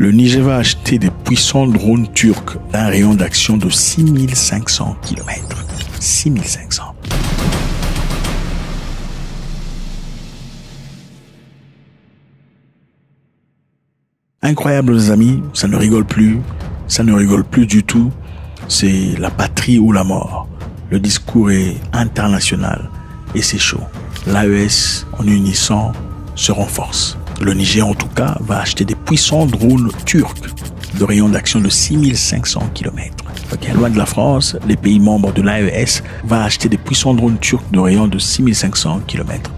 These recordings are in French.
Le Niger va acheter des puissants drones turcs d'un rayon d'action de 6500 km. 6500. Incroyable les amis, ça ne rigole plus du tout. C'est la patrie ou la mort. Le discours est international et c'est chaud. L'AES en unissant se renforce. Le Niger en tout cas va acheter des puissants drones turcs de rayon d'action de 6500 km. Okay, loin de la France, les pays membres de l'AES vont acheter des puissants drones turcs de rayon de 6500 km.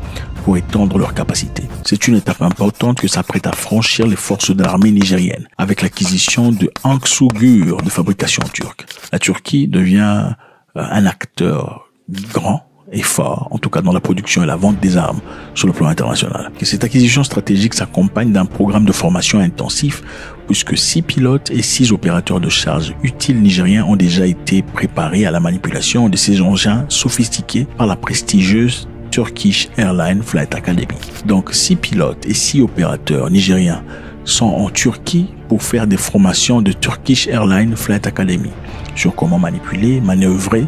Pour étendre leurs capacités. C'est une étape importante que s'apprête à franchir les forces de l'armée nigérienne avec l'acquisition de Anksugur de fabrication turque. La Turquie devient un acteur grand et fort, en tout cas dans la production et la vente des armes sur le plan international. Et cette acquisition stratégique s'accompagne d'un programme de formation intensif puisque 6 pilotes et 6 opérateurs de charge utiles nigériens ont déjà été préparés à la manipulation de ces engins sophistiqués par la prestigieuse Turkish Airlines Flight Academy. Donc 6 pilotes et 6 opérateurs nigériens sont en Turquie pour faire des formations de Turkish Airlines Flight Academy sur comment manipuler, manœuvrer,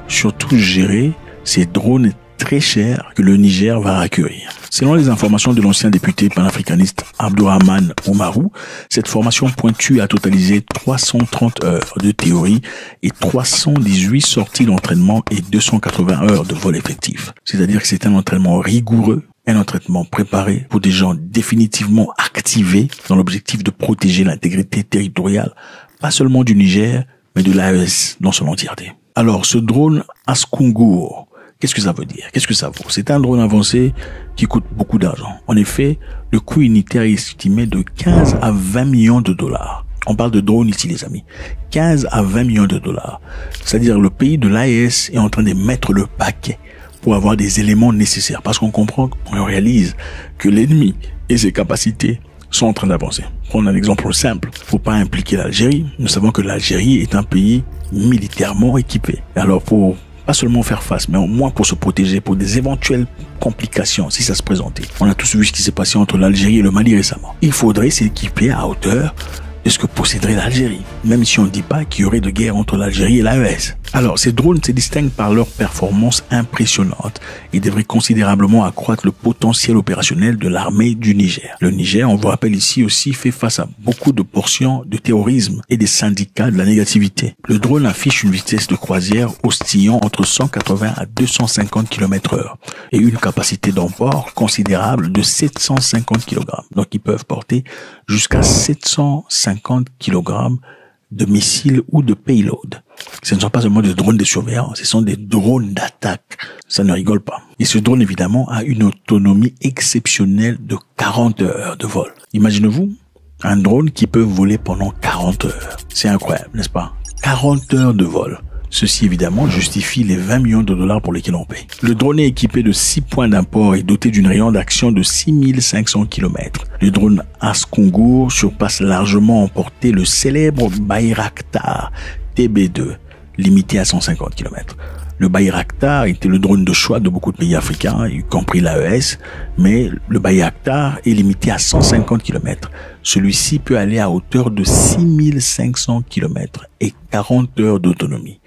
surtout gérer ces drones très chers que le Niger va accueillir. Selon les informations de l'ancien député panafricaniste Abdourahmane Oumarou, cette formation pointue a totalisé 330 heures de théorie et 318 sorties d'entraînement et 280 heures de vol effectif. C'est-à-dire que c'est un entraînement rigoureux, un entraînement préparé pour des gens définitivement activés dans l'objectif de protéger l'intégrité territoriale, pas seulement du Niger, mais de l'AES dans son entièreté. Alors, ce drone Askunggur, qu'est-ce que ça veut dire? Qu'est-ce que ça vaut? C'est un drone avancé qui coûte beaucoup d'argent. En effet, le coût unitaire est estimé de 15 à 20 millions de dollars. On parle de drone ici, les amis. 15 à 20 millions de dollars. C'est-à-dire le pays de l'AES est en train de mettre le paquet pour avoir des éléments nécessaires. Parce qu'on comprend, on réalise que l'ennemi et ses capacités sont en train d'avancer. Prenons un exemple simple. Pour pas impliquer l'Algérie, nous savons que l'Algérie est un pays militairement équipé. Alors pour pas seulement faire face, mais au moins pour se protéger, pour des éventuelles complications, si ça se présentait. On a tous vu ce qui s'est passé entre l'Algérie et le Mali récemment. Il faudrait s'équiper à hauteur de ce que posséderait l'Algérie, même si on ne dit pas qu'il y aurait de guerre entre l'Algérie et l'AES. Alors, ces drones se distinguent par leur performance impressionnante et devraient considérablement accroître le potentiel opérationnel de l'armée du Niger. Le Niger, on vous rappelle ici aussi, fait face à beaucoup de portions de terrorisme et des syndicats de la négativité. Le drone affiche une vitesse de croisière oscillant entre 180 à 250 km/h et une capacité d'emport considérable de 750 kg. Donc, ils peuvent porter jusqu'à 750 kg de missiles ou de payload. Ce ne sont pas seulement des drones de surveillance, ce sont des drones d'attaque. Ça ne rigole pas. Et ce drone, évidemment, a une autonomie exceptionnelle de 40 heures de vol. Imaginez-vous un drone qui peut voler pendant 40 heures. C'est incroyable, n'est-ce pas? 40 heures de vol. Ceci, évidemment, justifie les 20 millions de dollars pour lesquels on paye. Le drone est équipé de 6 points d'import et doté d'une rayon d'action de 6500 km. Le drone Askunggur surpasse largement en portée le célèbre Bayraktar TB2, limité à 150 km. Le Bayraktar était le drone de choix de beaucoup de pays africains, y compris l'AES, mais le Bayraktar est limité à 150 km. Celui-ci peut aller à hauteur de 6500 km et 40 heures d'autonomie.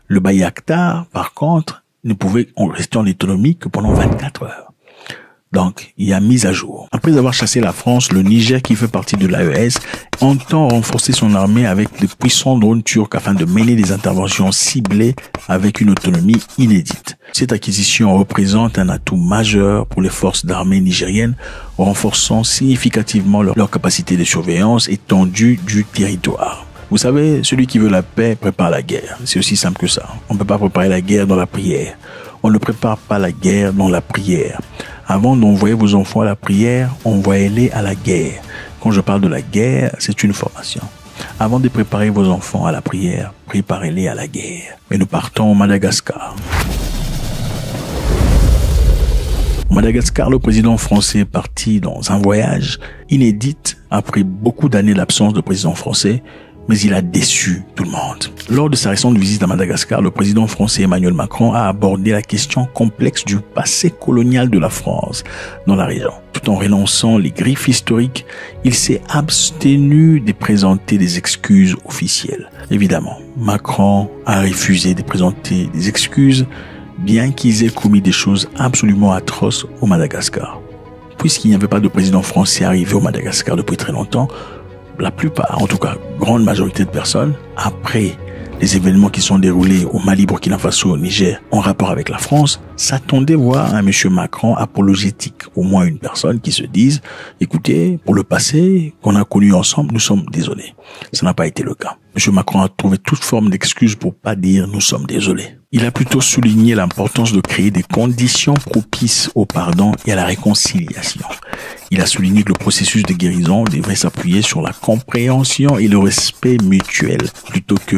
Le Bayraktar, par contre, ne pouvait rester en autonomie que pendant 24 heures. Donc, il y a mise à jour. Après avoir chassé la France, le Niger, qui fait partie de l'AES, entend renforcer son armée avec de puissants drones turcs afin de mener des interventions ciblées avec une autonomie inédite. Cette acquisition représente un atout majeur pour les forces d'armée nigériennes, renforçant significativement leur capacité de surveillance étendue du territoire. Vous savez, celui qui veut la paix prépare la guerre. C'est aussi simple que ça. On ne peut pas préparer la guerre dans la prière. On ne prépare pas la guerre dans la prière. Avant d'envoyer vos enfants à la prière, envoyez-les à la guerre. Quand je parle de la guerre, c'est une formation. Avant de préparer vos enfants à la prière, préparez-les à la guerre. Et nous partons au Madagascar. Au Madagascar, le président français est parti dans un voyage inédit après beaucoup d'années d'absence de président français. mais il a déçu tout le monde. Lors de sa récente visite à Madagascar, le président français Emmanuel Macron a abordé la question complexe du passé colonial de la France dans la région. Tout en relançant les griefs historiques, il s'est abstenu de présenter des excuses officielles. Évidemment, Macron a refusé de présenter des excuses, bien qu'ils aient commis des choses absolument atroces au Madagascar. Puisqu'il n'y avait pas de président français arrivé au Madagascar depuis très longtemps, la plupart, en tout cas, grande majorité de personnes, après les événements qui sont déroulés au Mali, Burkina Faso, au Niger, en rapport avec la France, s'attendaient voir un monsieur Macron apologétique. Au moins une personne qui se dise, écoutez, pour le passé qu'on a connu ensemble, nous sommes désolés. Ça n'a pas été le cas. Monsieur Macron a trouvé toute forme d'excuse pour pas dire nous sommes désolés. Il a plutôt souligné l'importance de créer des conditions propices au pardon et à la réconciliation. Il a souligné que le processus de guérison devrait s'appuyer sur la compréhension et le respect mutuel plutôt que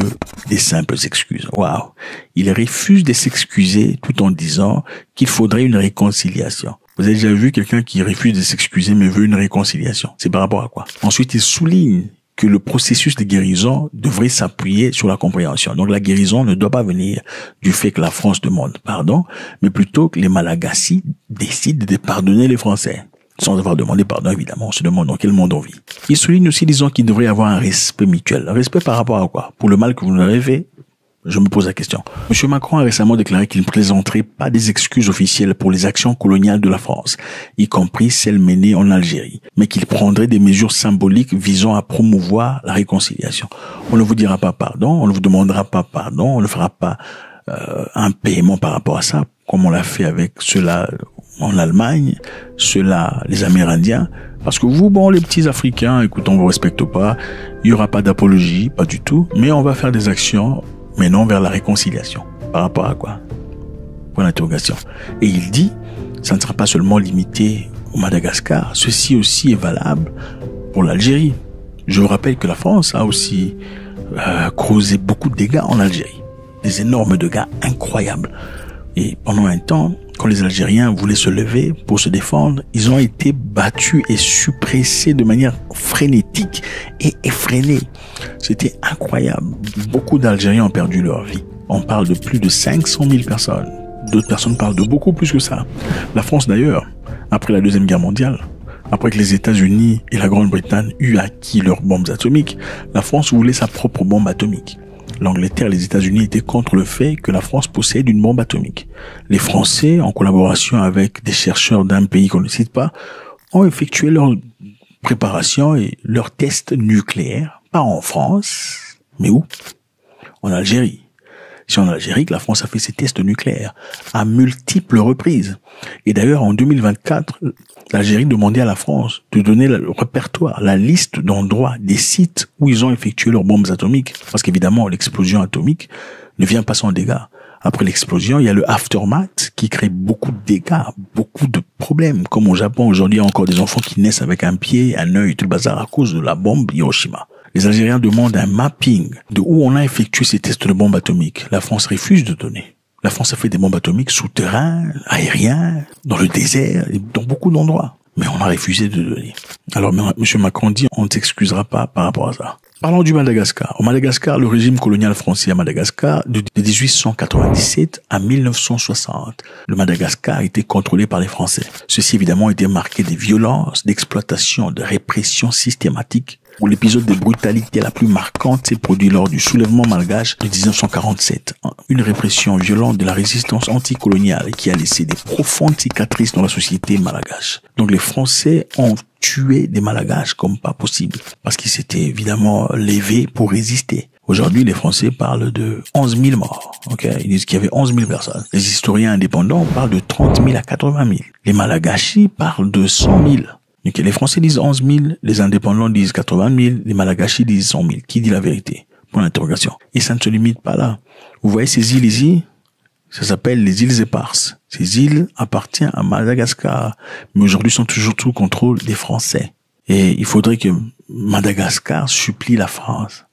des simples excuses. Waouh! Il refuse de s'excuser tout en disant qu'il faudrait une réconciliation. Vous avez déjà vu quelqu'un qui refuse de s'excuser mais veut une réconciliation? C'est par rapport à quoi? Ensuite, il souligne que le processus de guérison devrait s'appuyer sur la compréhension. Donc la guérison ne doit pas venir du fait que la France demande pardon, mais plutôt que les Malagasy décident de pardonner les Français. Sans avoir demandé pardon, évidemment, on se demande dans quel monde on vit. Il souligne aussi, disons, qu'il devrait y avoir un respect mutuel. Un respect par rapport à quoi? Pour le mal que vous nous avez fait? Je me pose la question. Monsieur Macron a récemment déclaré qu'il ne présenterait pas des excuses officielles pour les actions coloniales de la France, y compris celles menées en Algérie, mais qu'il prendrait des mesures symboliques visant à promouvoir la réconciliation. On ne vous dira pas pardon, on ne vous demandera pas pardon, on ne fera pas un paiement par rapport à ça, comme on l'a fait avec ceux-là en Allemagne, ceux-là les Amérindiens, parce que vous, bon, les petits Africains, écoute, on vous respecte pas, il y aura pas d'apologie, pas du tout, mais on va faire des actions mais non vers la réconciliation. Par rapport à quoi? Point d'interrogation. Et il dit, ça ne sera pas seulement limité au Madagascar, ceci aussi est valable pour l'Algérie. Je vous rappelle que la France a aussi causé beaucoup de dégâts en Algérie. Des énormes dégâts incroyables. Et pendant un temps, quand les Algériens voulaient se lever pour se défendre, ils ont été battus et suppressés de manière frénétique et effrénée. C'était incroyable. Beaucoup d'Algériens ont perdu leur vie. On parle de plus de 500 000 personnes. D'autres personnes parlent de beaucoup plus que ça. La France d'ailleurs, après la Deuxième Guerre mondiale, après que les États-Unis et la Grande-Bretagne eurent acquis leurs bombes atomiques, la France voulait sa propre bombe atomique. L'Angleterre et les États-Unis étaient contre le fait que la France possède une bombe atomique. Les Français, en collaboration avec des chercheurs d'un pays qu'on ne cite pas, ont effectué leur préparation et leurs tests nucléaires, pas en France, mais où? En Algérie. C'est en Algérie que la France a fait ses tests nucléaires à multiples reprises. Et d'ailleurs, en 2024, l'Algérie demandait à la France de donner le répertoire, la liste d'endroits, des sites où ils ont effectué leurs bombes atomiques. Parce qu'évidemment, l'explosion atomique ne vient pas sans dégâts. Après l'explosion, il y a le aftermath qui crée beaucoup de dégâts, beaucoup de problèmes. Comme au Japon, aujourd'hui, il y a encore des enfants qui naissent avec un pied, un œil, tout le bazar à cause de la bombe Hiroshima. Les Algériens demandent un mapping de où on a effectué ces tests de bombes atomiques. La France refuse de donner. La France a fait des bombes atomiques souterrains, aériens, dans le désert, et dans beaucoup d'endroits. Mais on a refusé de donner. Alors, M. Macron dit, on ne s'excusera pas par rapport à ça. Parlons du Madagascar. Au Madagascar, le régime colonial français à Madagascar, de 1897 à 1960, le Madagascar était contrôlé par les Français. Ceci, évidemment, était marqué de violences, d'exploitation, de répression systématique. Où l'épisode de brutalité la plus marquante s'est produit lors du soulèvement malgache de 1947. Une répression violente de la résistance anticoloniale qui a laissé des profondes cicatrices dans la société malgache. Donc les Français ont tué des Malgaches comme pas possible. Parce qu'ils s'étaient évidemment levés pour résister. Aujourd'hui, les Français parlent de 11 000 morts. Ils disent qu'il y avait 11 000 personnes. Les historiens indépendants parlent de 30 000 à 80 000. Les Malgachis parlent de 100 000. Donc, les Français disent 11 000, les indépendants disent 80 000, les Malgachis disent 100 000. Qui dit la vérité? Point d'interrogation. Et ça ne se limite pas là. Vous voyez ces îles ici? Ça s'appelle les îles éparses. Ces îles appartiennent à Madagascar, mais aujourd'hui sont toujours sous contrôle des Français. Et il faudrait que Madagascar supplie la France.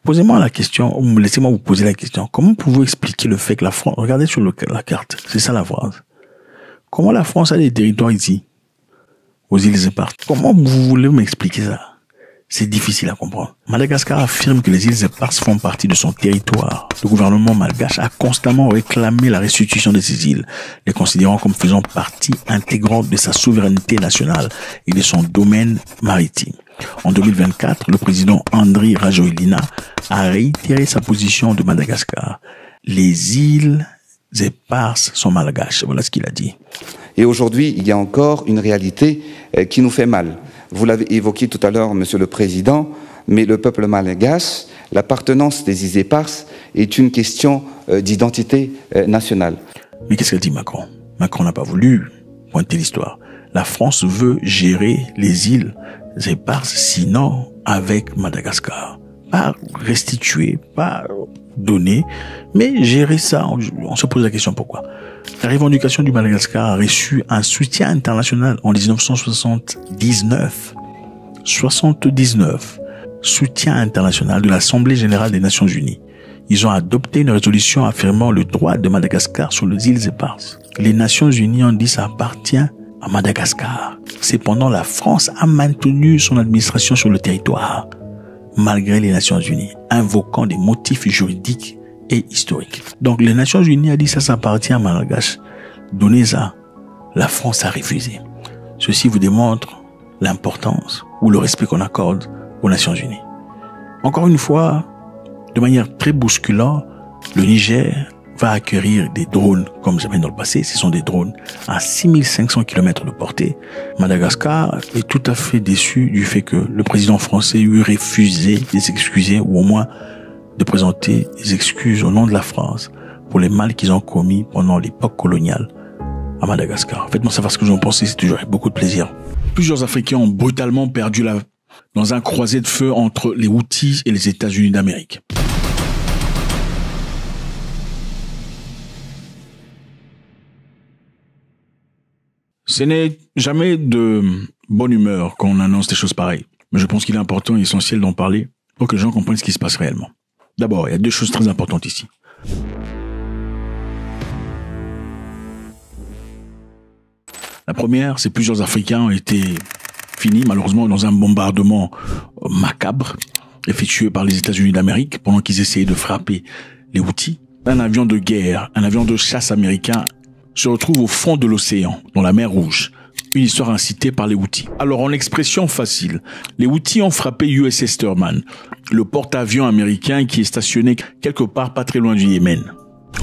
Posez-moi la question, ou laissez-moi vous poser la question. Comment pouvez-vous expliquer le fait que la France, regardez sur la carte, c'est ça la phrase. Comment la France a des territoires ici? Aux îles éparses. Comment vous voulez m'expliquer ça? C'est difficile à comprendre. Madagascar affirme que les îles éparses font partie de son territoire. Le gouvernement malgache a constamment réclamé la restitution de ces îles, les considérant comme faisant partie intégrante de sa souveraineté nationale et de son domaine maritime. En 2024, le président Andry Rajoelina a réitéré sa position de Madagascar. Les îles éparses sont malgaches. Voilà ce qu'il a dit. Et aujourd'hui, il y a encore une réalité qui nous fait mal. Vous l'avez évoqué tout à l'heure, Monsieur le Président, mais le peuple malgache, l'appartenance des îles éparses est une question d'identité nationale. Mais qu'est-ce qu'a dit Macron? Macron n'a pas voulu pointer l'histoire. La France veut gérer les îles éparses, sinon avec Madagascar. Pas restituer, pas donner, mais gérer ça. On se pose la question pourquoi. La revendication du Madagascar a reçu un soutien international en 1979. 79. Soutien international de l'Assemblée générale des Nations Unies. Ils ont adopté une résolution affirmant le droit de Madagascar sur les îles éparses. Les Nations Unies ont dit ça appartient à Madagascar. Cependant, la France a maintenu son administration sur le territoire, malgré les Nations Unies, invoquant des motifs juridiques et historiques. Donc, les Nations Unies a dit ça appartient à Madagascar. Donnez ça. La France a refusé. Ceci vous démontre l'importance ou le respect qu'on accorde aux Nations Unies. Encore une fois, de manière très bousculante, le Niger va acquérir des drones comme jamais dans le passé. Ce sont des drones à 6500 km de portée. Madagascar est tout à fait déçu du fait que le président français eut refusé de s'excuser ou au moins de présenter des excuses au nom de la France pour les mal qu'ils ont commis pendant l'époque coloniale à Madagascar. Faites-moi savoir ce que vous en pensez, c'est toujours avec beaucoup de plaisir. Plusieurs Africains ont brutalement perdu dans un croisé de feu entre les Houthis et les États-Unis d'Amérique. Ce n'est jamais de bonne humeur quand on annonce des choses pareilles. Mais je pense qu'il est important et essentiel d'en parler pour que les gens comprennent ce qui se passe réellement. D'abord, il y a deux choses très importantes ici. La première, c'est que plusieurs Africains ont été finis, malheureusement, dans un bombardement macabre effectué par les États-Unis d'Amérique pendant qu'ils essayaient de frapper les Houthis. Un avion de guerre, un avion de chasse américain se retrouve au fond de l'océan, dans la mer Rouge. Une histoire incitée par les Houthis. Alors, en expression facile, les Houthis ont frappé USS Thurman, le porte-avions américain qui est stationné quelque part pas très loin du Yémen,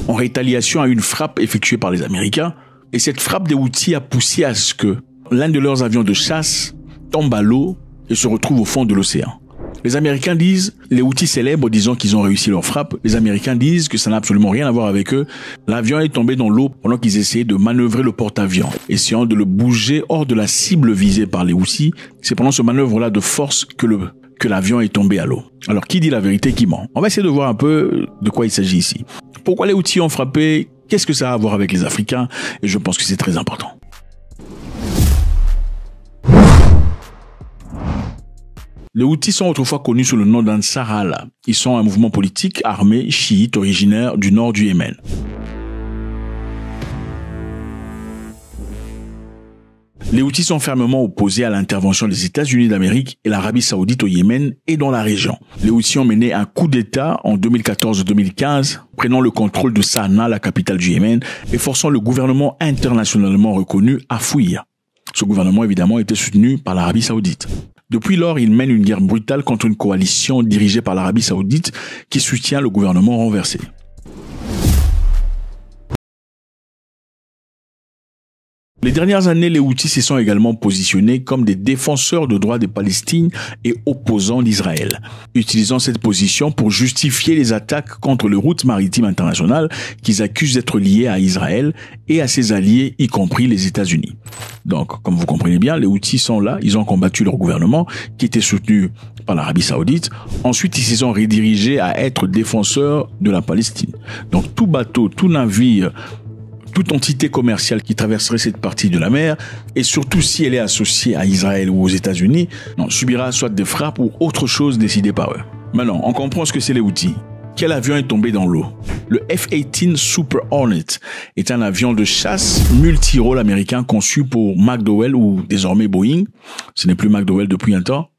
en rétaliation à une frappe effectuée par les Américains. Et cette frappe des Houthis a poussé à ce que l'un de leurs avions de chasse tombe à l'eau et se retrouve au fond de l'océan. Les Américains disent, les Houthis célèbrent disant qu'ils ont réussi leur frappe. Les Américains disent que ça n'a absolument rien à voir avec eux. L'avion est tombé dans l'eau pendant qu'ils essayaient de manœuvrer le porte-avions, essayant de le bouger hors de la cible visée par les Houthis. C'est pendant ce manœuvre-là de force que l'avion est tombé à l'eau. Alors, qui dit la vérité, qui ment? On va essayer de voir un peu de quoi il s'agit ici. Pourquoi les Houthis ont frappé? Qu'est-ce que ça a à voir avec les Africains? Et je pense que c'est très important. Les Houthis sont autrefois connus sous le nom d'Ansar Allah. Ils sont un mouvement politique armé chiite originaire du nord du Yémen. Les Houthis sont fermement opposés à l'intervention des États-Unis d'Amérique et l'Arabie Saoudite au Yémen et dans la région. Les Houthis ont mené un coup d'État en 2014-2015, prenant le contrôle de Sanaa, la capitale du Yémen, et forçant le gouvernement internationalement reconnu à fuir. Ce gouvernement, évidemment, était soutenu par l'Arabie Saoudite. Depuis lors, il mène une guerre brutale contre une coalition dirigée par l'Arabie Saoudite qui soutient le gouvernement renversé. Les dernières années, les Houthis se sont également positionnés comme des défenseurs de droits des Palestiniens et opposants d'Israël, utilisant cette position pour justifier les attaques contre les routes maritimes internationales qu'ils accusent d'être liées à Israël et à ses alliés, y compris les États-Unis. Donc, comme vous comprenez bien, les Houthis sont là, ils ont combattu leur gouvernement qui était soutenu par l'Arabie Saoudite. Ensuite, ils se sont redirigés à être défenseurs de la Palestine. Donc, tout bateau, tout navire, toute entité commerciale qui traverserait cette partie de la mer, et surtout si elle est associée à Israël ou aux États-Unis, subira soit des frappes ou autre chose décidée par eux. Maintenant, on comprend ce que c'est les Houthis. Quel avion est tombé dans l'eau? Le F-18 Super Hornet est un avion de chasse multirôle américain conçu pour McDonnell ou désormais Boeing. Ce n'est plus McDonnell depuis un temps.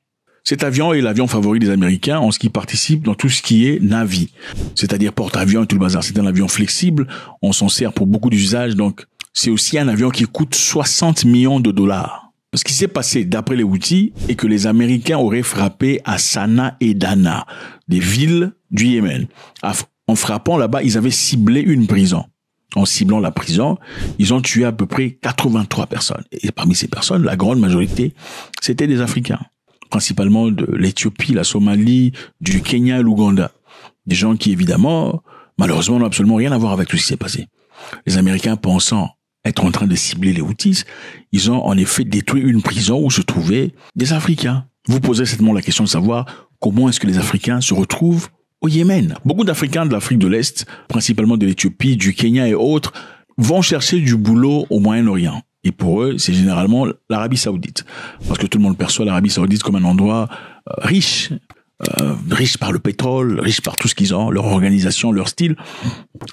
Cet avion est l'avion favori des Américains en ce qui participe dans tout ce qui est Navy, c'est-à-dire porte-avions et tout le bazar. C'est un avion flexible, on s'en sert pour beaucoup d'usages, donc c'est aussi un avion qui coûte 60 millions de dollars. Ce qui s'est passé, d'après les Houthis, est que les Américains auraient frappé à Sanaa et Dana, des villes du Yémen. En frappant là-bas, ils avaient ciblé une prison. En ciblant la prison, ils ont tué à peu près 83 personnes. Et parmi ces personnes, la grande majorité, c'était des Africains. Principalement de l'Éthiopie, la Somalie, du Kenya et l'Ouganda. Des gens qui, évidemment, malheureusement, n'ont absolument rien à voir avec tout ce qui s'est passé. Les Américains, pensant être en train de cibler les Houthis, ils ont en effet détruit une prison où se trouvaient des Africains. Vous posez certainement la question de savoir comment est-ce que les Africains se retrouvent au Yémen. Beaucoup d'Africains de l'Afrique de l'Est, principalement de l'Éthiopie, du Kenya et autres, vont chercher du boulot au Moyen-Orient. Et pour eux, c'est généralement l'Arabie Saoudite. Parce que tout le monde perçoit l'Arabie Saoudite comme un endroit riche. Riche par le pétrole, riche par tout ce qu'ils ont, leur organisation, leur style.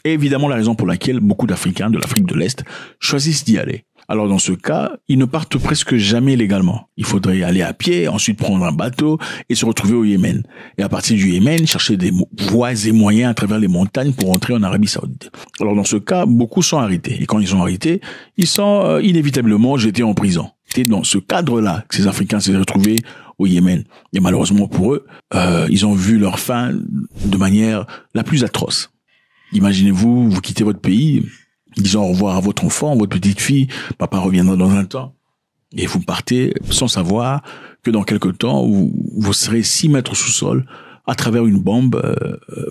Et évidemment, la raison pour laquelle beaucoup d'Africains de l'Afrique de l'Est choisissent d'y aller. Alors dans ce cas, ils ne partent presque jamais légalement. Il faudrait aller à pied, ensuite prendre un bateau et se retrouver au Yémen. Et à partir du Yémen, chercher des voies et moyens à travers les montagnes pour entrer en Arabie Saoudite. Alors dans ce cas, beaucoup sont arrêtés. Et quand ils sont arrêtés, ils sont inévitablement jetés en prison. C'est dans ce cadre-là que ces Africains s'est retrouvés au Yémen. Et malheureusement pour eux, ils ont vu leur fin de manière la plus atroce. Imaginez-vous, vous quittez votre pays, disons au revoir à votre enfant, votre petite fille, papa reviendra dans un temps, et vous partez sans savoir que dans quelque temps, vous serez 6 mètres sous sol à travers une bombe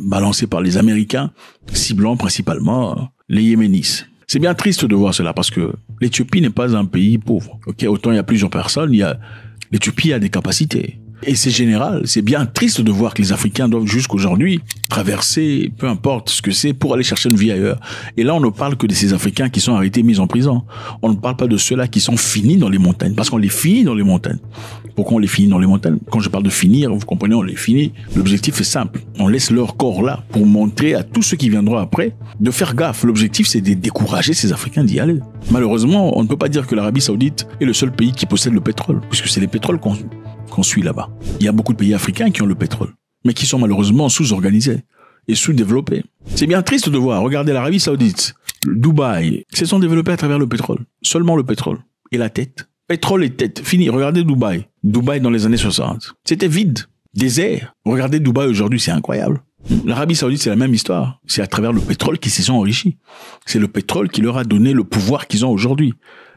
balancée par les Américains, ciblant principalement les Yéménis. C'est bien triste de voir cela parce que l'Éthiopie n'est pas un pays pauvre. Ok, autant il y a plusieurs personnes, l'Éthiopie a des capacités. Et c'est général, c'est bien triste de voir que les Africains doivent jusqu'aujourd'hui traverser, peu importe ce que c'est, pour aller chercher une vie ailleurs. Et là, on ne parle que de ces Africains qui sont arrêtés, mis en prison. On ne parle pas de ceux-là qui sont finis dans les montagnes, parce qu'on les finit dans les montagnes. Pourquoi on les finit dans les montagnes? Quand je parle de finir, vous comprenez, on les finit. L'objectif est simple. On laisse leur corps là pour montrer à tous ceux qui viendront après de faire gaffe. L'objectif, c'est de décourager ces Africains d'y aller. Malheureusement, on ne peut pas dire que l'Arabie Saoudite est le seul pays qui possède le pétrole, puisque c'est les pétroles qu'on suit là-bas. Il y a beaucoup de pays africains qui ont le pétrole, mais qui sont malheureusement sous-organisés et sous-développés. C'est bien triste de voir. Regardez l'Arabie Saoudite, Dubaï, se sont développés à travers le pétrole. Seulement le pétrole. Et la tête. Pétrole et tête. Fini. Regardez Dubaï. Dubaï dans les années 60. C'était vide. Désert. Regardez Dubaï aujourd'hui, c'est incroyable. L'Arabie Saoudite, c'est la même histoire. C'est à travers le pétrole qu'ils se sont enrichis. C'est le pétrole qui leur a donné le pouvoir qu'ils ont aujourd'hui.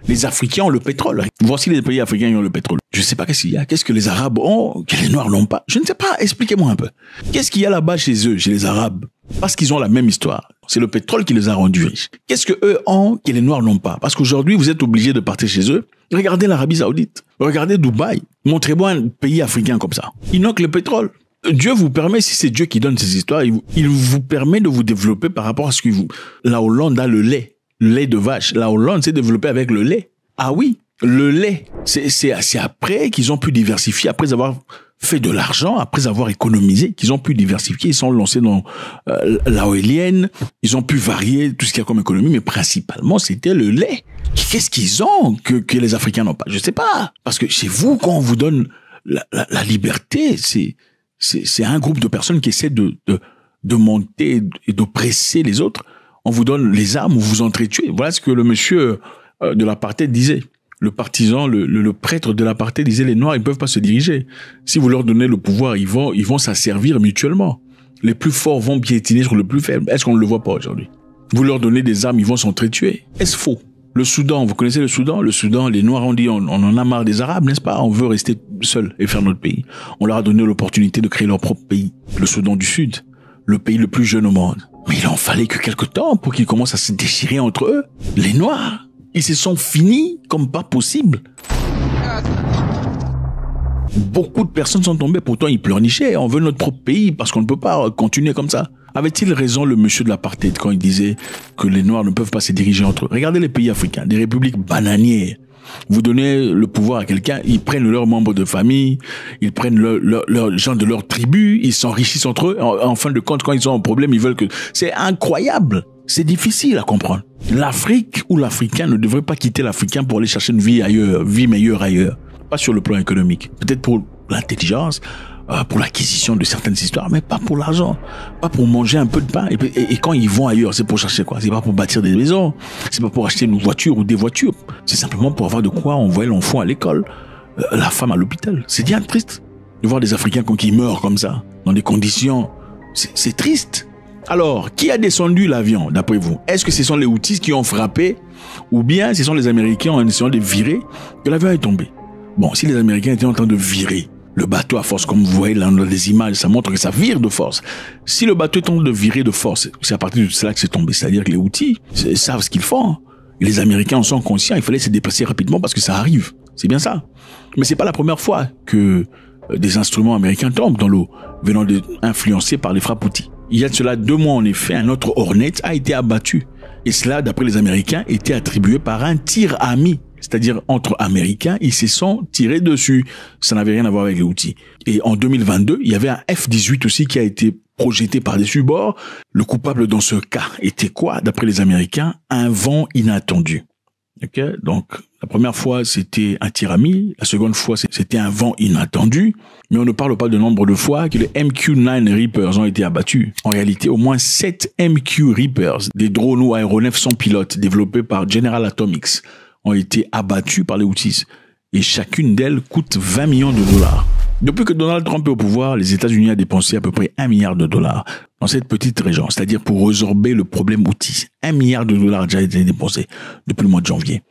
Les Africains ont le pétrole. Voici les pays africains qui ont le pétrole. Je ne sais pas qu'est-ce qu'il y a. Qu'est-ce que les Arabes ont, que les Noirs n'ont pas? Je ne sais pas. Expliquez-moi un peu. Qu'est-ce qu'il y a là-bas chez eux, chez les Arabes? Parce qu'ils ont la même histoire. C'est le pétrole qui les a rendus riches. Qu'est-ce que eux ont, que les Noirs n'ont pas? Parce qu'aujourd'hui, vous êtes obligés de partir chez eux. Regardez l'Arabie Saoudite. Regardez Dubaï. Montrez-moi un pays africain comme ça. Ils n'ont que le pétrole. Dieu vous permet, si c'est Dieu qui donne ces histoires, il vous permet de vous développer par rapport à ce que la Hollande a le lait de vache. La Hollande s'est développée avec le lait. Ah oui, le lait. C'est après qu'ils ont pu diversifier, après avoir fait de l'argent, après avoir économisé, qu'ils ont pu diversifier. Ils sont lancés dans la éolienne. Ils ont pu varier tout ce qu'il y a comme économie, mais principalement, c'était le lait. Qu'est-ce qu'ils ont que les Africains n'ont pas? Je sais pas. Parce que chez vous, quand on vous donne la liberté, c'est un groupe de personnes qui essaient de monter et d'oppresser les autres. On vous donne les armes, vous vous entretuez. Voilà ce que le monsieur de l'apartheid disait. Le partisan, le prêtre de l'apartheid disait les Noirs, ils peuvent pas se diriger. Si vous leur donnez le pouvoir, ils vont s'asservir mutuellement. Les plus forts vont piétiner sur le plus faible. Est-ce qu'on ne le voit pas aujourd'hui? Vous leur donnez des armes, ils vont s'entretuer. Est-ce faux? Le Soudan, vous connaissez le Soudan? Le Soudan, les Noirs ont dit, on en a marre des Arabes, n'est-ce pas? On veut rester seul et faire notre pays. On leur a donné l'opportunité de créer leur propre pays. Le Soudan du Sud, le pays le plus jeune au monde. Mais il en fallait que quelque temps pour qu'ils commencent à se déchirer entre eux. Les Noirs, ils se sont finis comme pas possible. Beaucoup de personnes sont tombées, pourtant ils pleurnichaient. On veut notre propre pays parce qu'on ne peut pas continuer comme ça. Avait-il raison le monsieur de l'apartheid quand il disait que les Noirs ne peuvent pas se diriger entre eux? Regardez les pays africains, des républiques bananières. Vous donnez le pouvoir à quelqu'un, ils prennent leurs membres de famille, ils prennent leurs gens de leur tribu, ils s'enrichissent entre eux. En fin de compte, quand ils ont un problème, ils veulent que... C'est incroyable. C'est difficile à comprendre. L'Afrique ou l'Africain ne devrait pas quitter l'Africain pour aller chercher une vie ailleurs, vie meilleure ailleurs. Pas sur le plan économique. Peut-être pour l'intelligence, pour l'acquisition de certaines histoires, mais pas pour l'argent, pas pour manger un peu de pain. Et quand ils vont ailleurs, c'est pour chercher quoi? C'est pas pour bâtir des maisons, c'est pas pour acheter une voiture ou des voitures, c'est simplement pour avoir de quoi envoyer l'enfant à l'école, la femme à l'hôpital. C'est bien triste de voir des Africains qui meurent comme ça, dans des conditions, c'est triste. Alors, qui a descendu l'avion, d'après vous? Est-ce que ce sont les Houthis qui ont frappé, ou bien ce sont les Américains en essayant de virer que l'avion est tombé? Bon, si les Américains étaient en train de virer le bateau à force, comme vous voyez là dans les images, ça montre que ça vire de force. Si le bateau est en train de virer de force, c'est à partir de cela que c'est tombé. C'est-à-dire que les Houthis savent ce qu'ils font. Et les Américains en sont conscients. Il fallait se déplacer rapidement parce que ça arrive. C'est bien ça. Mais c'est pas la première fois que des instruments américains tombent dans l'eau, venant influencés par les frappes Houthis. Il y a de cela 2 mois, en effet, un autre Hornet a été abattu. Et cela, d'après les Américains, était attribué par un tir ami. C'est-à-dire, entre Américains, ils se sont tirés dessus. Ça n'avait rien à voir avec les Houthis. Et en 2022, il y avait un F-18 aussi qui a été projeté par-dessus bord. Le coupable dans ce cas était quoi? D'après les Américains, un vent inattendu. Ok? Donc, la première fois, c'était un tir ami. La seconde fois, c'était un vent inattendu. Mais on ne parle pas de nombre de fois que les MQ-9 Reapers ont été abattus. En réalité, au moins 7 MQ Reapers, des drones ou aéronefs sans pilote développés par General Atomics, ont été abattus par les Houthis. Et chacune d'elles coûte 20 millions de dollars. Depuis que Donald Trump est au pouvoir, les États-Unis ont dépensé à peu près 1 milliard de dollars dans cette petite région, c'est-à-dire pour résorber le problème Houthi. 1 milliard de dollars a déjà été dépensé depuis le mois de janvier.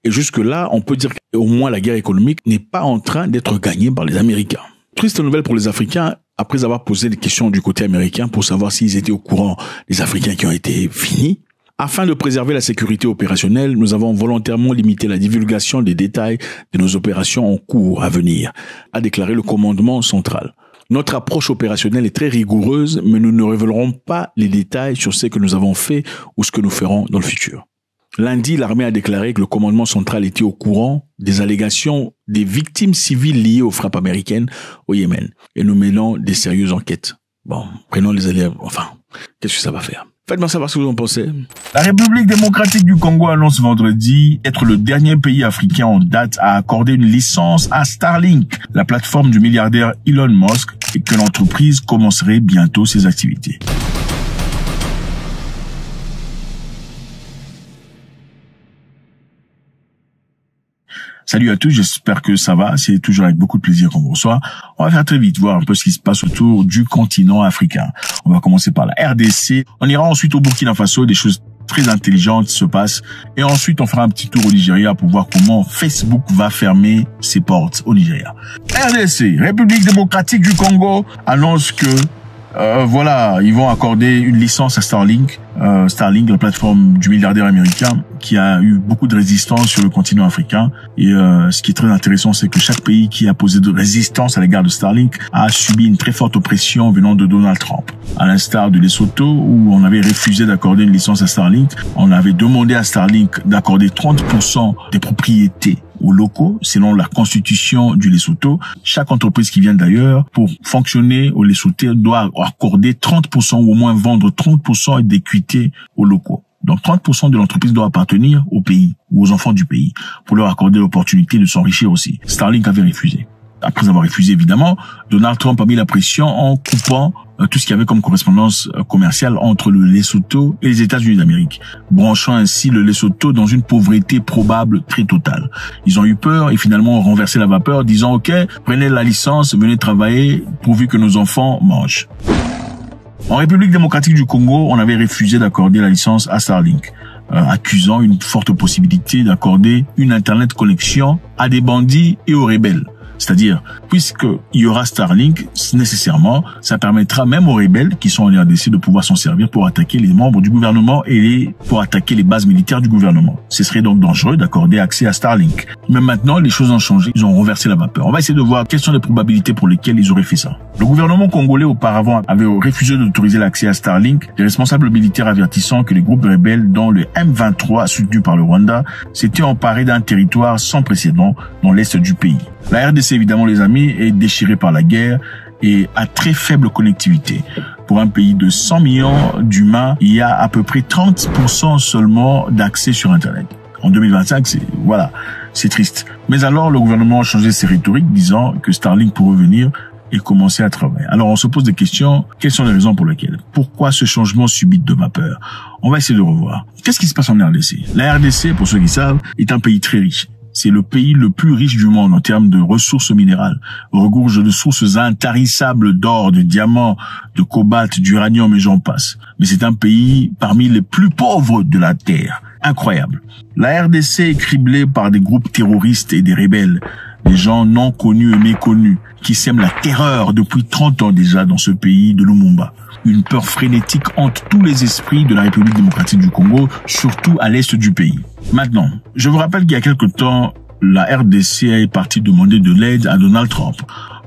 Et jusque-là, on peut dire qu'au moins la guerre économique n'est pas en train d'être gagnée par les Américains. Triste nouvelle pour les Africains, après avoir posé des questions du côté américain pour savoir s'ils étaient au courant des Africains qui ont été finis. Afin de préserver la sécurité opérationnelle, nous avons volontairement limité la divulgation des détails de nos opérations en cours à venir, a déclaré le commandement central. Notre approche opérationnelle est très rigoureuse, mais nous ne révélerons pas les détails sur ce que nous avons fait ou ce que nous ferons dans le futur. Lundi, l'armée a déclaré que le commandement central était au courant des allégations des victimes civiles liées aux frappes américaines au Yémen. Et nous menons des sérieuses enquêtes. Bon, prenons les élèves, enfin, qu'est-ce que ça va faire? Faites-moi savoir ce que vous en pensez. La République démocratique du Congo annonce vendredi être le dernier pays africain en date à accorder une licence à Starlink, la plateforme du milliardaire Elon Musk, et que l'entreprise commencerait bientôt ses activités. Salut à tous, j'espère que ça va. C'est toujours avec beaucoup de plaisir qu'on vous reçoit. On va faire très vite, voir un peu ce qui se passe autour du continent africain. On va commencer par la RDC. On ira ensuite au Burkina Faso, des choses très intelligentes se passent. Et ensuite, on fera un petit tour au Nigeria pour voir comment Facebook va fermer ses portes au Nigeria. RDC, République démocratique du Congo, annonce que voilà, ils vont accorder une licence à Starlink. Starlink, la plateforme du milliardaire américain, qui a eu beaucoup de résistance sur le continent africain. Et ce qui est très intéressant, c'est que chaque pays qui a posé de résistance à l'égard de Starlink a subi une très forte oppression venant de Donald Trump. À l'instar de Lesotho, où on avait refusé d'accorder une licence à Starlink, on avait demandé à Starlink d'accorder 30% des propriétés aux locaux, selon la constitution du Lesotho. Chaque entreprise qui vient d'ailleurs, pour fonctionner au Lesotho, doit accorder 30% ou au moins vendre 30% d'équité aux locaux. Donc 30% de l'entreprise doit appartenir au pays ou aux enfants du pays pour leur accorder l'opportunité de s'enrichir aussi. Starlink avait refusé. Après avoir refusé, évidemment, Donald Trump a mis la pression en coupant tout ce qu'il y avait comme correspondance commerciale entre le Lesotho et les États-Unis d'Amérique, branchant ainsi le Lesotho dans une pauvreté probable très totale. Ils ont eu peur et finalement ont renversé la vapeur, disant « Ok, prenez la licence, venez travailler pourvu que nos enfants mangent ». En République démocratique du Congo, on avait refusé d'accorder la licence à Starlink, accusant une forte possibilité d'accorder une Internet connexion à des bandits et aux rebelles. C'est-à-dire, puisqu'il y aura Starlink, nécessairement, ça permettra même aux rebelles qui sont en RDC de pouvoir s'en servir pour attaquer les membres du gouvernement et pour attaquer les bases militaires du gouvernement. Ce serait donc dangereux d'accorder accès à Starlink. Mais maintenant, les choses ont changé. Ils ont renversé la vapeur. On va essayer de voir quelles sont les probabilités pour lesquelles ils auraient fait ça. Le gouvernement congolais, auparavant, avait refusé d'autoriser l'accès à Starlink, les responsables militaires avertissant que les groupes rebelles, dont le M23, soutenu par le Rwanda, s'étaient emparés d'un territoire sans précédent dans l'est du pays. La RDC, évidemment, les amis, est déchirée par la guerre et a très faible connectivité. Pour un pays de 100 millions d'humains, il y a à peu près 30% seulement d'accès sur Internet. En 2025, c'est triste. Mais alors, le gouvernement a changé ses rhétoriques, disant que Starlink pourrait venir et commencer à travailler. Alors, on se pose des questions. Quelles sont les raisons pour lesquelles? Pourquoi ce changement subit de vapeur? On va essayer de revoir. Qu'est-ce qui se passe en RDC? La RDC, pour ceux qui savent, est un pays très riche. C'est le pays le plus riche du monde en termes de ressources minérales. Regorge de sources intarissables d'or, de diamants, de cobalt, d'uranium et j'en passe. Mais c'est un pays parmi les plus pauvres de la Terre. Incroyable. La RDC est criblée par des groupes terroristes et des rebelles. Des gens non connus et méconnus qui sèment la terreur depuis 30 ans déjà dans ce pays de Lumumba. Une peur frénétique hante tous les esprits de la République démocratique du Congo, surtout à l'est du pays. Maintenant, je vous rappelle qu'il y a quelque temps, la RDC est partie demander de l'aide à Donald Trump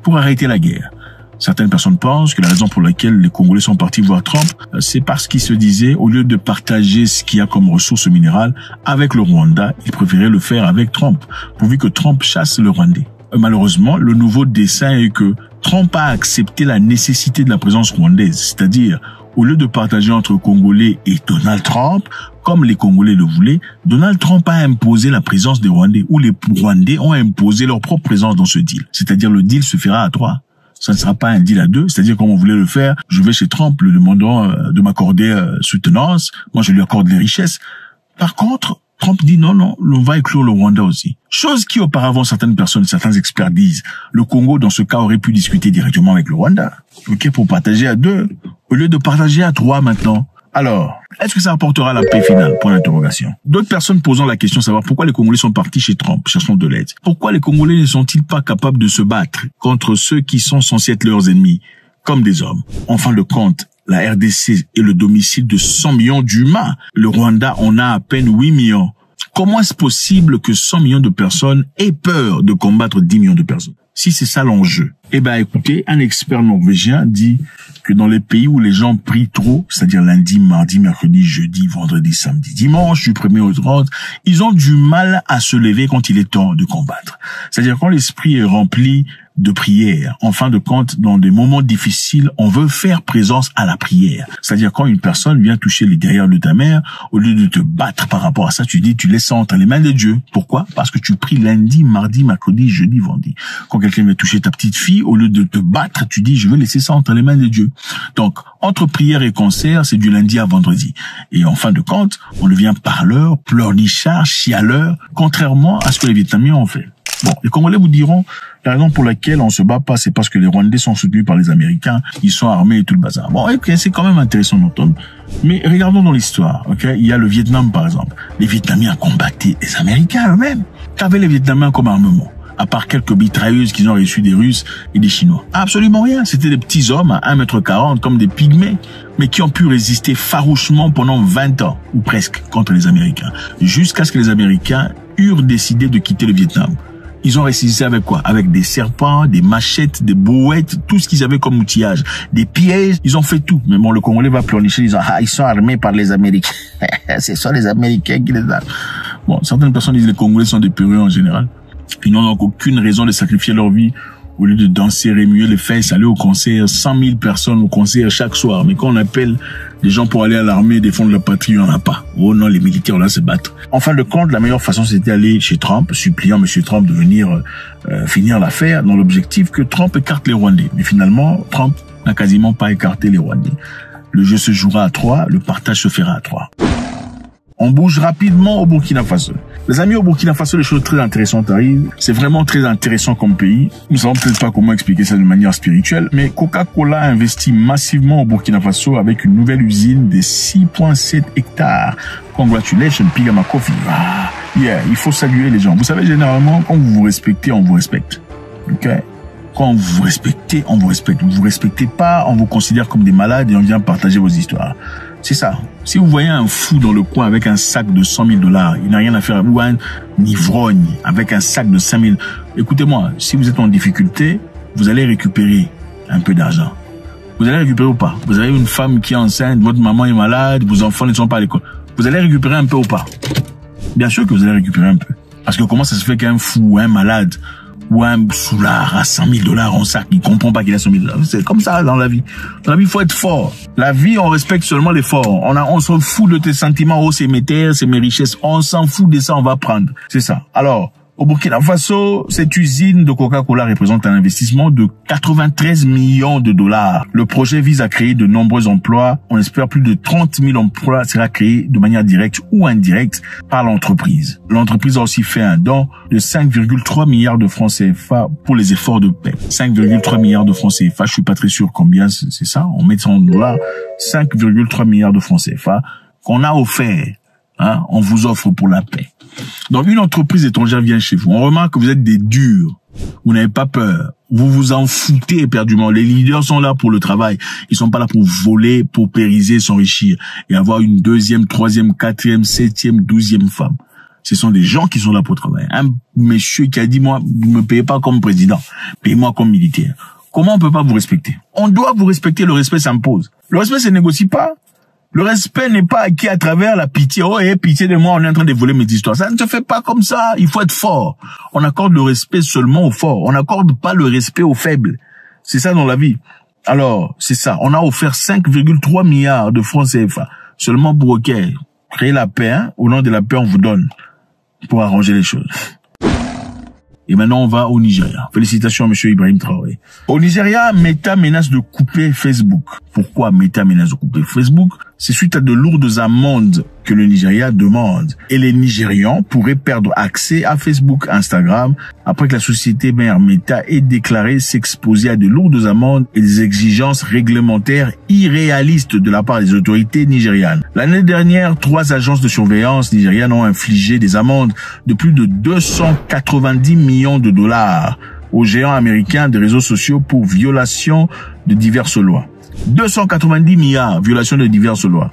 pour arrêter la guerre. Certaines personnes pensent que la raison pour laquelle les Congolais sont partis voir Trump, c'est parce qu'ils se disaient, au lieu de partager ce qu'il y a comme ressources minérales avec le Rwanda, ils préféraient le faire avec Trump, pourvu que Trump chasse le Rwandais. Malheureusement, le nouveau dessein est que Trump a accepté la nécessité de la présence rwandaise, c'est-à-dire, au lieu de partager entre Congolais et Donald Trump, comme les Congolais le voulaient, Donald Trump a imposé la présence des Rwandais, ou les Rwandais ont imposé leur propre présence dans ce deal. C'est-à-dire, le deal se fera à 3. Ça ne sera pas un deal à 2, c'est-à-dire comme on voulait le faire, je vais chez Trump, lui demandant de m'accorder soutenance, moi je lui accorde les richesses. Par contre, Trump dit non, on va inclure le Rwanda aussi. Chose qui auparavant certaines personnes, certains experts disent, le Congo dans ce cas aurait pu discuter directement avec le Rwanda, ok, pour partager à 2, au lieu de partager à 3 maintenant. Alors, est-ce que ça apportera la paix finale? Point d'interrogation. D'autres personnes posant la question de savoir pourquoi les Congolais sont partis chez Trump, cherchant de l'aide. Pourquoi les Congolais ne sont-ils pas capables de se battre contre ceux qui sont censés être leurs ennemis, comme des hommes? En fin de compte, la RDC est le domicile de 100 millions d'humains. Le Rwanda en a à peine 8 millions. Comment est-ce possible que 100 millions de personnes aient peur de combattre 10 millions de personnes? Si c'est ça l'enjeu. Eh ben, écoutez, un expert norvégien dit que dans les pays où les gens prient trop, c'est-à-dire lundi, mardi, mercredi, jeudi, vendredi, samedi, dimanche, du 1er au 30, ils ont du mal à se lever quand il est temps de combattre. C'est-à-dire quand l'esprit est rempli de prière. En fin de compte, dans des moments difficiles, on veut faire présence à la prière. C'est-à-dire quand une personne vient toucher les derrières de ta mère, au lieu de te battre par rapport à ça, tu dis, tu laisses ça entre les mains de Dieu. Pourquoi? Parce que tu pries lundi, mardi, mercredi, jeudi, vendredi. Quand quelqu'un vient toucher ta petite fille, au lieu de te battre, tu dis, je veux laisser ça entre les mains de Dieu. Donc, entre prière et concert, c'est du lundi à vendredi. Et en fin de compte, on devient parleur, pleurnichard, chialeur, contrairement à ce que les Vietnamiens ont fait. Bon, les Congolais vous diront, la raison pour laquelle on se bat pas, c'est parce que les Rwandais sont soutenus par les Américains, ils sont armés et tout le bazar. Bon, ok, c'est quand même intéressant d'entendre. Mais regardons dans l'histoire, ok, il y a le Vietnam par exemple. Les Vietnamiens combattaient les Américains eux-mêmes. Qu'avaient les Vietnamiens comme armement? À part quelques mitrailleuses qu'ils ont reçues des Russes et des Chinois. Absolument rien. C'était des petits hommes à 1,40 m comme des pygmées, mais qui ont pu résister farouchement pendant 20 ans, ou presque, contre les Américains. Jusqu'à ce que les Américains eurent décidé de quitter le Vietnam. Ils ont résisté avec quoi? Avec des serpents, des machettes, des brouettes, tout ce qu'ils avaient comme outillage. Des pièges, ils ont fait tout. Mais bon, le Congolais va pleurnicher, disant, ils sont armés par les Américains. C'est ça les Américains qui les arment. Bon, certaines personnes disent que les Congolais sont des peureux en général. Ils n'ont donc aucune raison de sacrifier leur vie au lieu de danser, remuer les fesses, aller au concert, 100 000 personnes au concert chaque soir. Mais quand on appelle des gens pour aller à l'armée, défendre la patrie, il n'y en a pas. Oh non, les militaires, là, se battent. En fin de compte, la meilleure façon, c'était d'aller chez Trump, suppliant M. Trump de venir finir l'affaire, dans l'objectif que Trump écarte les Rwandais. Mais finalement, Trump n'a quasiment pas écarté les Rwandais. Le jeu se jouera à 3, le partage se fera à 3. On bouge rapidement au Burkina Faso. Les amis, au Burkina Faso, les choses très intéressantes arrivent. C'est vraiment très intéressant comme pays. Nous ne savons peut-être pas comment expliquer ça de manière spirituelle, mais Coca-Cola investit massivement au Burkina Faso avec une nouvelle usine de 6,7 hectares. Congratulations, Pigama Coffee. Il faut saluer les gens. Vous savez, généralement, quand vous vous respectez, on vous respecte. Ok? Quand vous vous respectez, on vous respecte. Vous vous respectez pas, on vous considère comme des malades et on vient partager vos histoires. C'est ça. Si vous voyez un fou dans le coin avec un sac de 100 000 $, il n'a rien à faire, ou un ivrogne avec un sac de 5 000. Écoutez-moi, si vous êtes en difficulté, vous allez récupérer un peu d'argent. Vous allez récupérer ou pas? Vous avez une femme qui est enceinte, votre maman est malade, vos enfants ne sont pas à l'école. Vous allez récupérer un peu ou pas? Bien sûr que vous allez récupérer un peu. Parce que comment ça se fait qu'un fou, un malade, ou un soulard à 100 000 $ en sac, il comprend pas qu'il a 100 000 $. C'est comme ça dans la vie. Dans la vie, il faut être fort. La vie, on respecte seulement les forts. On s'en fout de tes sentiments, oh, c'est mes terres, c'est mes richesses. On s'en fout de ça, on va prendre. C'est ça. Alors, au Burkina Faso, cette usine de Coca-Cola représente un investissement de 93 millions $. Le projet vise à créer de nombreux emplois. On espère plus de 30 000 emplois sera créés de manière directe ou indirecte par l'entreprise. L'entreprise a aussi fait un don de 5,3 milliards de francs CFA pour les efforts de paix. 5,3 milliards de francs CFA, je suis pas très sûr combien c'est ça. On met ça en dollars. 5,3 milliards de francs CFA qu'on a offert. Hein, on vous offre pour la paix. Donc, une entreprise étrangère vient chez vous. On remarque que vous êtes des durs. Vous n'avez pas peur. Vous vous en foutez éperdument. Les leaders sont là pour le travail. Ils sont pas là pour voler, paupériser, s'enrichir et avoir une deuxième, troisième, quatrième, septième, 12e femme. Ce sont des gens qui sont là pour travailler. Un monsieur qui a dit, moi, vous me payez pas comme président. Payez-moi comme militaire. Comment on peut pas vous respecter? On doit vous respecter. Le respect s'impose. Le respect se négocie pas. Le respect n'est pas acquis à travers la pitié. Oh, pitié de moi, on est en train de voler mes histoires. Ça ne se fait pas comme ça. Il faut être fort. On accorde le respect seulement aux forts. On n'accorde pas le respect aux faibles. C'est ça dans la vie. Alors, c'est ça. On a offert 5,3 milliards de francs CFA. Seulement pour, créer la paix, hein. Au nom de la paix, on vous donne. Pour arranger les choses. Et maintenant, on va au Nigeria. Félicitations, monsieur Ibrahim Traoré. Au Nigeria, Meta menace de couper Facebook. Pourquoi Meta menace de couper Facebook? C'est suite à de lourdes amendes que le Nigeria demande. Et les Nigérians pourraient perdre accès à Facebook, Instagram, après que la société mère Meta ait déclaré s'exposer à de lourdes amendes et des exigences réglementaires irréalistes de la part des autorités nigérianes. L'année dernière, 3 agences de surveillance nigérianes ont infligé des amendes de plus de 290 millions de $ aux géants américains des réseaux sociaux pour violation de diverses lois. 290 milliards, violation de diverses lois.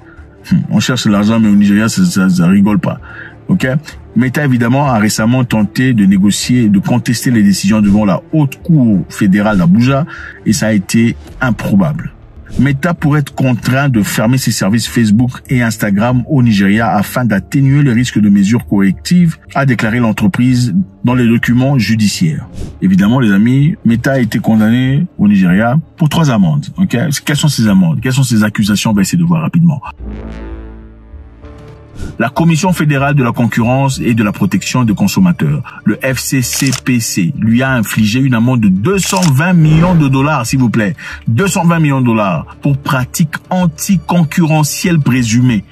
On cherche l'argent, mais au Nigeria, ça rigole pas. Ok? Meta, évidemment, a récemment tenté de négocier, de contester les décisions devant la Haute Cour fédérale d'Abuja, et ça a été improbable. Meta pourrait être contraint de fermer ses services Facebook et Instagram au Nigeria afin d'atténuer le risque de mesures correctives, a déclaré l'entreprise dans les documents judiciaires. Évidemment, les amis, Meta a été condamné au Nigeria pour 3 amendes. Ok? Quelles sont ces amendes? Quelles sont ces accusations? On va essayer de voir rapidement. La Commission fédérale de la concurrence et de la protection des consommateurs, le FCCPC, lui a infligé une amende de 220 millions de $, s'il vous plaît. 220 millions de $ pour pratiques anticoncurrentielles présumées.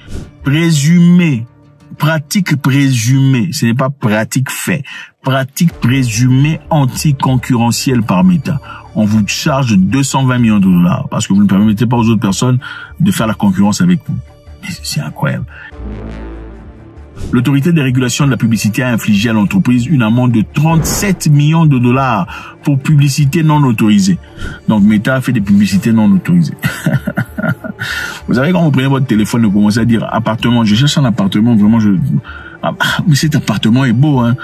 Pratique présumée. Ce n'est pas pratique fait. Pratique présumée anticoncurrentielle par Meta. On vous charge 220 millions de $ parce que vous ne permettez pas aux autres personnes de faire la concurrence avec vous. C'est incroyable. L'autorité des régulations de la publicité a infligé à l'entreprise une amende de 37 millions de $ pour publicité non autorisée. Donc Meta a fait des publicités non autorisées. Vous savez, quand vous prenez votre téléphone et vous commencez à dire appartement, je cherche un appartement, vraiment mais cet appartement est beau, hein.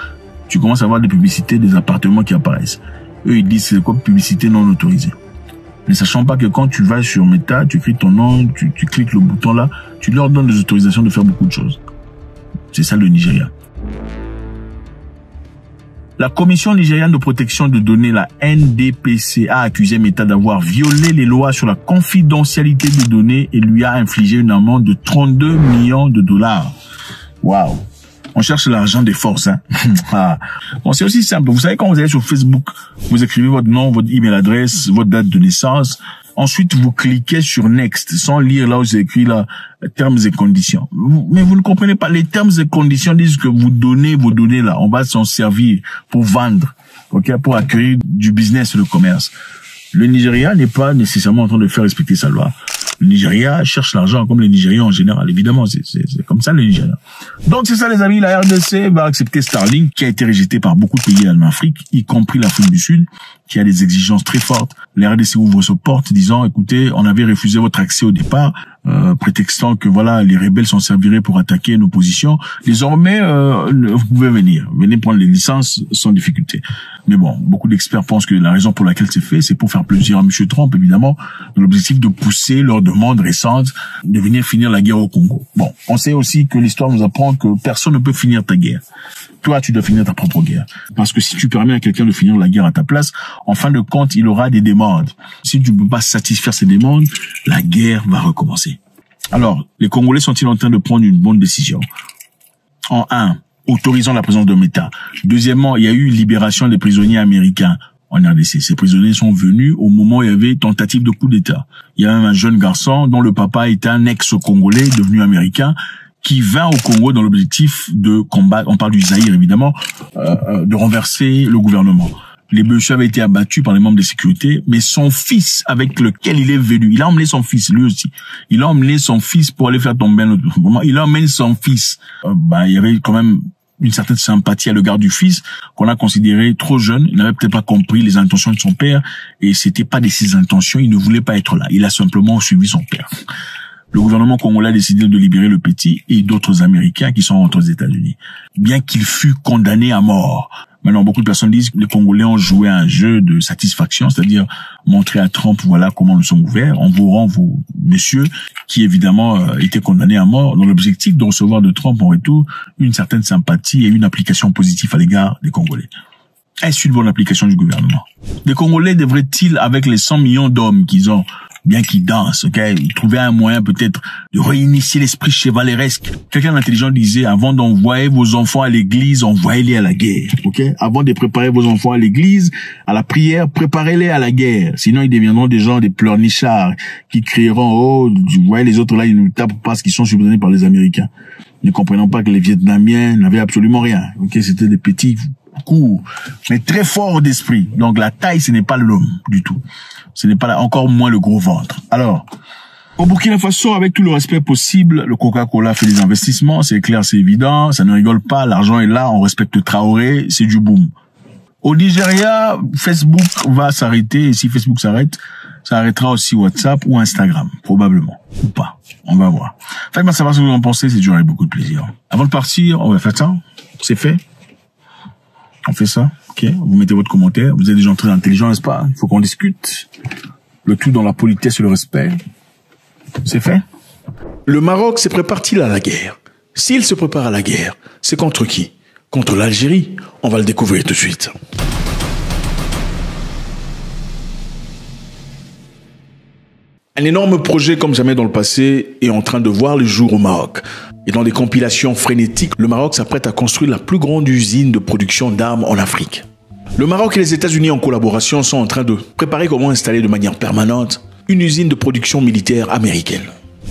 Tu commences à voir des publicités des appartements qui apparaissent. Eux, ils disent c'est quoi publicité non autorisée. Ne sachant pas que quand tu vas sur Meta, tu écris ton nom, tu cliques le bouton là, tu leur donnes des autorisations de faire beaucoup de choses. C'est ça le Nigeria. La Commission nigériane de protection de données, la NDPC, a accusé Meta d'avoir violé les lois sur la confidentialité des données et lui a infligé une amende de 32 millions de $. Waouh! On cherche l'argent des forces, hein. Bon, c'est aussi simple. Vous savez, quand vous allez sur Facebook, vous écrivez votre nom, votre email adresse, votre date de naissance. Ensuite, vous cliquez sur Next, sans lire là où c'est écrit là, termes et conditions. Mais vous ne comprenez pas. Les termes et conditions disent que vous donnez vos données là. On va s'en servir pour vendre, ok, pour accueillir du business, le commerce. Le Nigeria n'est pas nécessairement en train de faire respecter sa loi. Le Nigeria cherche l'argent comme les Nigériens en général. Évidemment, c'est comme ça le Nigeria. Donc c'est ça les amis, la RDC va accepter Starlink qui a été rejeté par beaucoup de pays en Afrique, y compris l'Afrique du Sud, qui a des exigences très fortes. La RDC ouvre ses portes disant, écoutez, on avait refusé votre accès au départ, prétextant que voilà, les rebelles s'en serviraient pour attaquer nos positions. Désormais, vous pouvez venez prendre les licences sans difficulté. Mais bon, beaucoup d'experts pensent que la raison pour laquelle c'est fait, c'est pour faire plaisir à M. Trump, évidemment, dans l'objectif de pousser leur demande récente de venir finir la guerre au Congo. Bon, on sait aussi que l'histoire nous apprend que personne ne peut finir ta guerre. toi, tu dois finir ta propre guerre. Parce que si tu permets à quelqu'un de finir la guerre à ta place, en fin de compte, il aura des demandes. Si tu ne peux pas satisfaire ces demandes, la guerre va recommencer. Alors, les Congolais sont-ils en train de prendre une bonne décision? En un, autorisant la présence d'un État. Deuxièmement, il y a eu libération des prisonniers américains en RDC. Ces prisonniers sont venus au moment où il y avait tentative de coup d'État. Il y a même un jeune garçon dont le papa était un ex-Congolais devenu américain qui vint au Congo dans l'objectif de combattre, on parle du Zaïre évidemment, de renverser le gouvernement. Les Béchus avaient été abattus par les membres de sécurité, mais son fils avec lequel il est venu, il a emmené son fils lui aussi. Il a emmené son fils pour aller faire tomber un autre moment. Il emmène son fils. Il y avait quand même une certaine sympathie à l'égard du fils qu'on a considéré trop jeune. Il n'avait peut-être pas compris les intentions de son père et c'était pas de ses intentions. Il ne voulait pas être là. Il a simplement suivi son père. Le gouvernement congolais a décidé de libérer le petit et d'autres Américains qui sont rentrés aux États-Unis, bien qu'il fût condamné à mort. Maintenant, beaucoup de personnes disent que les Congolais ont joué un jeu de satisfaction, c'est-à-dire montrer à Trump, voilà comment nous sommes ouverts, on vous rend vos messieurs qui évidemment étaient condamnés à mort dans l'objectif de recevoir de Trump en retour une certaine sympathie et une application positive à l'égard des Congolais. Est-ce une bonne application du gouvernement? Les Congolais devraient-ils, avec les 100 millions d'hommes qu'ils ont, bien qu'ils dansent, trouver un moyen peut-être de réinitier l'esprit chevaleresque. Quelqu'un d'intelligent disait, avant d'envoyer vos enfants à l'église, envoyez-les à la guerre, Avant de préparer vos enfants à l'église, à la prière, préparez-les à la guerre. Sinon, ils deviendront des gens, des pleurnichards, qui crieront, oh, vous voyez, les autres là, ils nous tapent parce qu'ils sont subventionnés par les Américains. Ne comprenant pas que les Vietnamiens n'avaient absolument rien, C'était des petits courts, mais très forts d'esprit. Donc, la taille, ce n'est pas l'homme du tout. Ce n'est pas encore moins le gros ventre. Alors, au Burkina Faso, avec tout le respect possible, le Coca-Cola fait des investissements, c'est clair, c'est évident, ça ne rigole pas, l'argent est là, on respecte Traoré, c'est du boom. Au Nigeria, Facebook va s'arrêter, et si Facebook s'arrête, ça arrêtera aussi WhatsApp ou Instagram, probablement, ou pas, on va voir. Faites-moi savoir ce que vous en pensez, c'est toujours avec beaucoup de plaisir. Avant de partir, on va faire ça, c'est fait. On fait ça, vous mettez votre commentaire, vous êtes des gens très intelligents, n'est-ce pas? Il faut qu'on discute, le tout dans la politesse et le respect. C'est fait. Le Maroc se prépare-t-il à la guerre? S'il se prépare à la guerre, c'est contre qui? Contre l'Algérie? On va le découvrir tout de suite. Un énorme projet comme jamais dans le passé est en train de voir le jour au Maroc. Et dans des compilations frénétiques, le Maroc s'apprête à construire la plus grande usine de production d'armes en Afrique. Le Maroc et les États-Unis en collaboration sont en train de préparer comment installer de manière permanente une usine de production militaire américaine.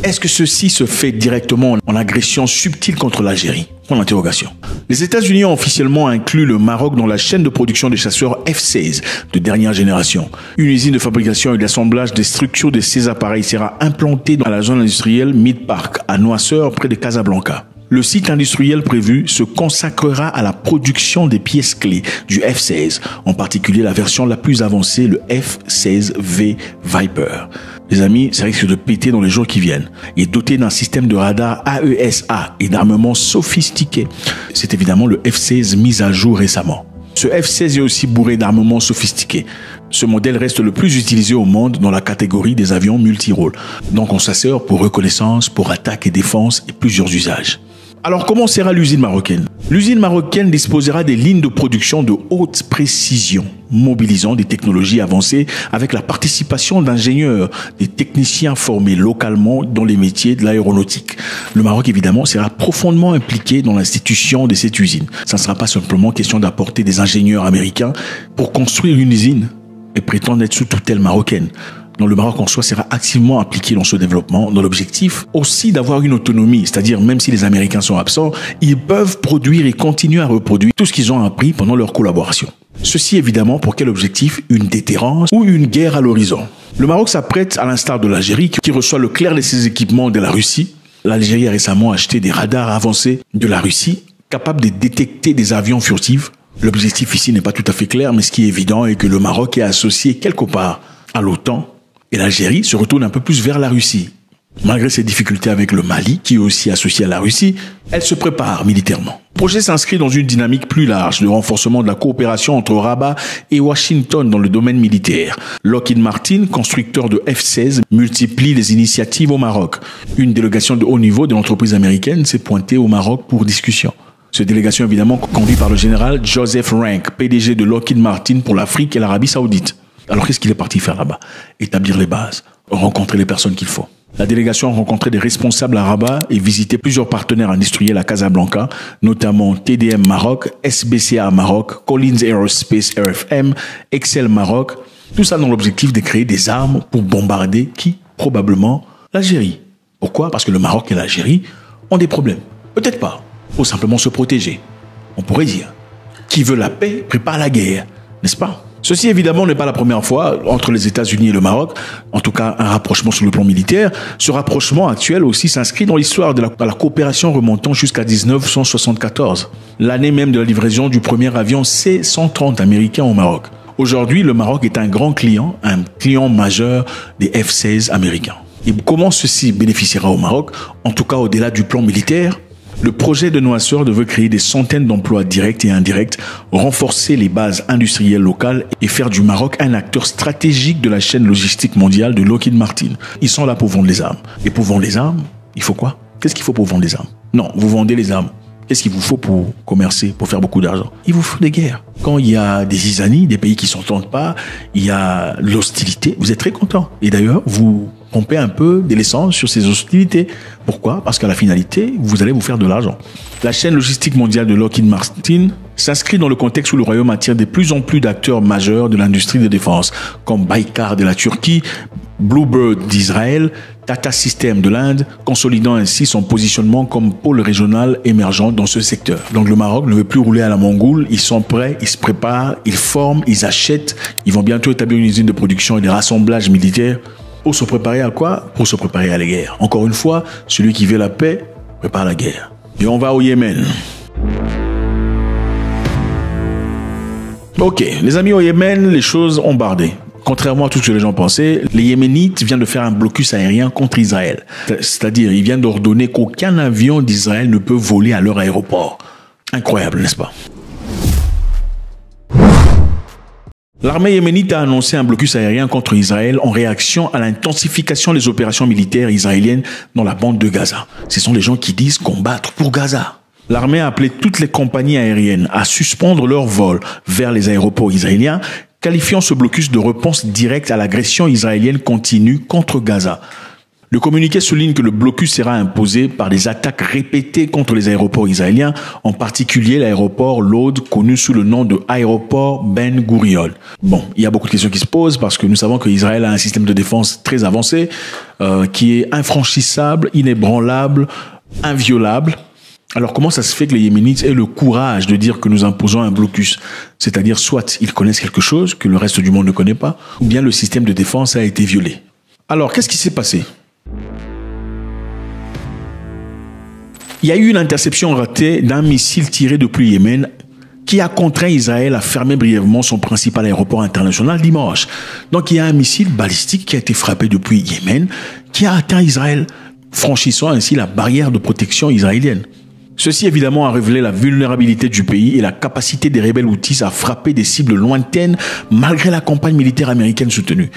Est-ce que ceci se fait directement en agression subtile contre l'Algérie? Point d'interrogation. Les États-Unis ont officiellement inclus le Maroc dans la chaîne de production des chasseurs F-16 de dernière génération. Une usine de fabrication et d'assemblage des structures de ces appareils sera implantée dans la zone industrielle Mid-Park à Noisseur près de Casablanca. Le site industriel prévu se consacrera à la production des pièces clés du F-16, en particulier la version la plus avancée, le F-16V Viper. Les amis, ça risque de péter dans les jours qui viennent. Il est doté d'un système de radar AESA et d'armement sophistiqué. C'est évidemment le F-16 mis à jour récemment. Ce F-16 est aussi bourré d'armements sophistiqués. Ce modèle reste le plus utilisé au monde dans la catégorie des avions multirôles. Donc on s'assure pour reconnaissance, pour attaque et défense et plusieurs usages. Alors comment sera l'usine marocaine? L'usine marocaine disposera des lignes de production de haute précision, mobilisant des technologies avancées avec la participation d'ingénieurs, des techniciens formés localement dans les métiers de l'aéronautique. Le Maroc, évidemment, sera profondément impliqué dans l'institution de cette usine. Ça ne sera pas simplement question d'apporter des ingénieurs américains pour construire une usine et prétendre être sous tutelle marocaine. Donc le Maroc en soi sera activement impliqué dans ce développement, dans l'objectif aussi d'avoir une autonomie, c'est-à-dire même si les Américains sont absents, ils peuvent produire et continuer à reproduire tout ce qu'ils ont appris pendant leur collaboration. Ceci évidemment pour quel objectif? Une déterrence ou une guerre à l'horizon. Le Maroc s'apprête, à l'instar de l'Algérie, qui reçoit le clair de ses équipements de la Russie. L'Algérie a récemment acheté des radars avancés de la Russie, capables de détecter des avions furtifs. L'objectif ici n'est pas tout à fait clair, mais ce qui est évident est que le Maroc est associé quelque part à l'OTAN. Et l'Algérie se retourne un peu plus vers la Russie. Malgré ses difficultés avec le Mali, qui est aussi associé à la Russie, elle se prépare militairement. Le projet s'inscrit dans une dynamique plus large de renforcement de la coopération entre Rabat et Washington dans le domaine militaire. Lockheed Martin, constructeur de F-16, multiplie les initiatives au Maroc. Une délégation de haut niveau de l'entreprise américaine s'est pointée au Maroc pour discussion. Cette délégation évidemment conduite par le général Joseph Rank, PDG de Lockheed Martin pour l'Afrique et l'Arabie Saoudite. Alors qu'est-ce qu'il est parti faire là-bas? Établir les bases, rencontrer les personnes qu'il faut. La délégation a rencontré des responsables à Rabat et visité plusieurs partenaires industriels à Casablanca, notamment TDM Maroc, SBCA Maroc, Collins Aerospace RFM, Excel Maroc. Tout ça dans l'objectif de créer des armes pour bombarder qui? Probablement l'Algérie. Pourquoi? Parce que le Maroc et l'Algérie ont des problèmes. Peut-être pas. Faut simplement se protéger. On pourrait dire. Qui veut la paix prépare la guerre. N'est-ce pas? Ceci, évidemment, n'est pas la première fois entre les États-Unis et le Maroc, en tout cas un rapprochement sur le plan militaire. Ce rapprochement actuel aussi s'inscrit dans l'histoire de la coopération remontant jusqu'à 1974, l'année même de la livraison du premier avion C-130 américain au Maroc. Aujourd'hui, le Maroc est un client majeur des F-16 américains. Et comment ceci bénéficiera au Maroc, en tout cas au-delà du plan militaire? Le projet de Noisseur veut créer des centaines d'emplois directs et indirects, renforcer les bases industrielles locales et faire du Maroc un acteur stratégique de la chaîne logistique mondiale de Lockheed Martin. Ils sont là pour vendre les armes. Et pour vendre les armes, il faut quoi? Qu'est-ce qu'il faut pour vendre les armes? Non, vous vendez les armes. Qu'est-ce qu'il vous faut pour commercer, pour faire beaucoup d'argent? Il vous faut des guerres. Quand il y a des zizanies, des pays qui ne s'entendent pas, il y a l'hostilité, vous êtes très content. Et d'ailleurs, vous pompez un peu de l'essence sur ces hostilités. Pourquoi? Parce qu'à la finalité, vous allez vous faire de l'argent. La chaîne logistique mondiale de Lockheed Martin s'inscrit dans le contexte où le royaume attire de plus en plus d'acteurs majeurs de l'industrie de défense, comme Baykar de la Turquie, Bluebird d'Israël, Tata Systems de l'Inde, consolidant ainsi son positionnement comme pôle régional émergent dans ce secteur. Donc le Maroc ne veut plus rouler à la mongoule, ils sont prêts, ils se préparent, ils forment, ils achètent, ils vont bientôt établir une usine de production et des rassemblages militaires. Pour se préparer à quoi? Pour se préparer à la guerre. Encore une fois, celui qui veut la paix prépare la guerre. Et on va au Yémen. Ok, les amis, au Yémen, les choses ont bardé. Contrairement à tout ce que les gens pensaient, les Yéménites viennent de faire un blocus aérien contre Israël. C'est-à-dire, ils viennent d'ordonner qu'aucun avion d'Israël ne peut voler à leur aéroport. Incroyable, n'est-ce pas? L'armée yéménite a annoncé un blocus aérien contre Israël en réaction à l'intensification des opérations militaires israéliennes dans la bande de Gaza. Ce sont les gens qui disent combattre pour Gaza. L'armée a appelé toutes les compagnies aériennes à suspendre leurs vols vers les aéroports israéliens, qualifiant ce blocus de réponse directe à l'agression israélienne continue contre Gaza. Le communiqué souligne que le blocus sera imposé par des attaques répétées contre les aéroports israéliens, en particulier l'aéroport Lod, connu sous le nom de aéroport Ben Gurion. Bon, il y a beaucoup de questions qui se posent parce que nous savons qu'Israël a un système de défense très avancé, qui est infranchissable, inébranlable, inviolable. Alors comment ça se fait que les Yéménites aient le courage de dire que nous imposons un blocus? C'est-à-dire soit ils connaissent quelque chose que le reste du monde ne connaît pas, ou bien le système de défense a été violé. Alors qu'est-ce qui s'est passé? Il y a eu une interception ratée d'un missile tiré depuis le Yémen qui a contraint Israël à fermer brièvement son principal aéroport international dimanche. Donc il y a un missile balistique qui a été frappé depuis Yémen qui a atteint Israël, franchissant ainsi la barrière de protection israélienne. Ceci évidemment a révélé la vulnérabilité du pays et la capacité des rebelles houthis à frapper des cibles lointaines malgré la campagne militaire américaine soutenue.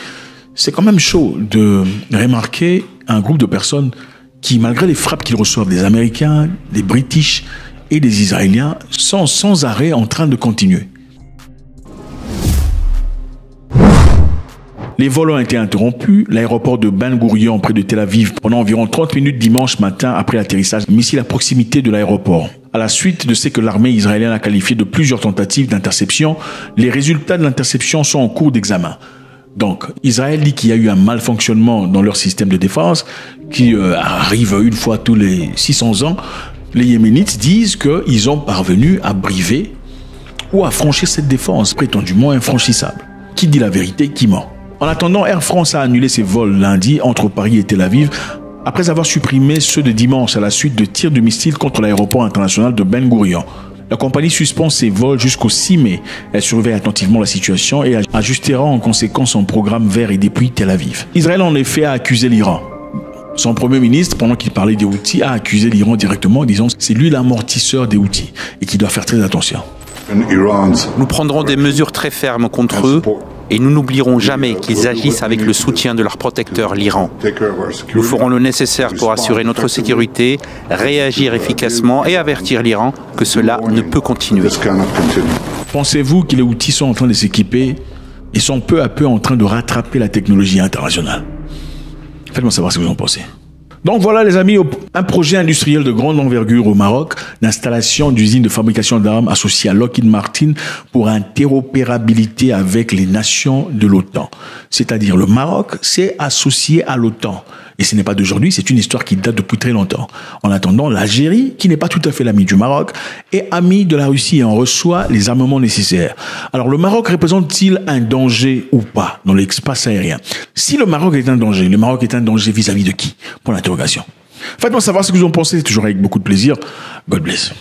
C'est quand même chaud de remarquer un groupe de personnes qui, malgré les frappes qu'ils reçoivent des Américains, des British et des Israéliens, sont sans arrêt en train de continuer. Les vols ont été interrompus. L'aéroport de Ben Gurion, près de Tel Aviv, pendant environ 30 minutes dimanche matin après l'atterrissage d'un missile à proximité de l'aéroport. À la suite de ce que l'armée israélienne a qualifié de plusieurs tentatives d'interception, les résultats de l'interception sont en cours d'examen. Donc, Israël dit qu'il y a eu un malfonctionnement dans leur système de défense qui arrive une fois tous les 600 ans. Les Yéménites disent qu'ils ont parvenu à briver ou à franchir cette défense prétendument infranchissable. Qui dit la vérité, qui ment? En attendant, Air France a annulé ses vols lundi entre Paris et Tel Aviv après avoir supprimé ceux de dimanche à la suite de tirs de missiles contre l'aéroport international de Ben Gurion. La compagnie suspend ses vols jusqu'au 6 mai. Elle surveille attentivement la situation et ajustera en conséquence son programme vers et depuis Tel Aviv. Israël en effet a accusé l'Iran. Son premier ministre, pendant qu'il parlait des Houthis, a accusé l'Iran directement en disant que c'est lui l'amortisseur des Houthis et qu'il doit faire très attention. Nous prendrons des mesures très fermes contre eux Et nous n'oublierons jamais qu'ils agissent avec le soutien de leur protecteur, l'Iran. Nous ferons le nécessaire pour assurer notre sécurité, réagir efficacement et avertir l'Iran que cela ne peut continuer. Pensez-vous que les outils sont en train de s'équiper et sont peu à peu en train de rattraper la technologie internationale? Faites-moi savoir ce que vous en pensez. Donc voilà les amis, un projet industriel de grande envergure au Maroc, d'installation d'usines de fabrication d'armes associées à Lockheed Martin pour interopérabilité avec les nations de l'OTAN. C'est-à-dire le Maroc s'est associé à l'OTAN. Et ce n'est pas d'aujourd'hui, c'est une histoire qui date depuis très longtemps. En attendant, l'Algérie, qui n'est pas tout à fait l'ami du Maroc, est amie de la Russie et en reçoit les armements nécessaires. Alors le Maroc représente-t-il un danger ou pas dans l'espace aérien? Si le Maroc est un danger, le Maroc est un danger vis-à-vis de qui? Pour l'interrogation. Faites-moi savoir ce que vous en pensez, toujours avec beaucoup de plaisir. God bless.